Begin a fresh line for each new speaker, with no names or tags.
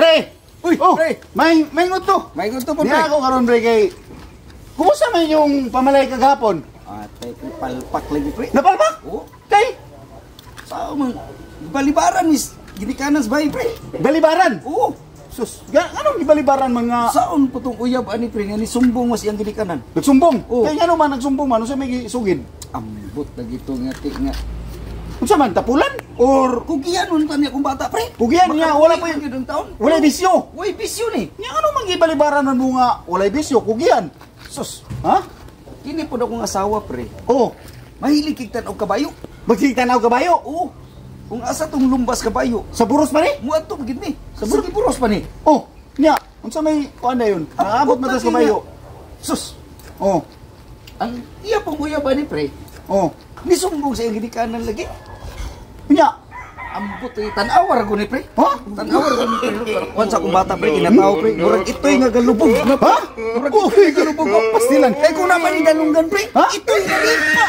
Pre!
Uy,
Oh,
pre!
may nguto.
May gusto po,
Di
pre.
ako karon pre kay kumusta man yung pamalay kagapon?
Tay, palpak lagi, pre.
Napalpak?
Oo.
Kay
Sao man? Balibaran, mis. Ginikanan sa bahay, pre.
balibaran.
Oo.
Sus, anong gibalibaran mga
Saon po itong uyab, ani, pre, nga ni sumbong mas iyang ginikanan.
nagsumbong?
Oo.
Kay ano man nagsumbong man unsa may sugid?
Ambot na gito nga, ti, nga.
Unsa man tapulan or
Kugian, nun tanya kong bata, pre.
Kugian niya, wala pa
yung gidong taon.
wala bisyo.
Uy, bisyo ni.
Nya ano man gibalibaran man mo nga wala bisyo kugian? Sus, ha?
Kini po na kong asawa, pre.
Oh,
Mahilig kigtan og kabayo.
magkitanaw kabayo.
Oo. Kung asa tong lumbas kabayo.
Sa buros pa ni?
Muadto gid ni. Sa buros pa ni.
Oh, nya, unsa may kuan na yun? Naabot man tas kabayo.
Sus.
Oh,
Ang iya pong uyab ni, pre.
oh.
Nisumbong sa iyang ginikanan lagi.
Nya,
Ambot ay tanawar ko ni, pre.
ha?
Tanawar ko ni, pre. Once akong bata, pre, kinataw, pre. Murag ito'y nga galubog.
Ha?
Murag
Oh,
ito'y galubog.
pastilan.
Eh, kung naman ni dalunggan, pre.
Ha?
Ito'y nga lipa.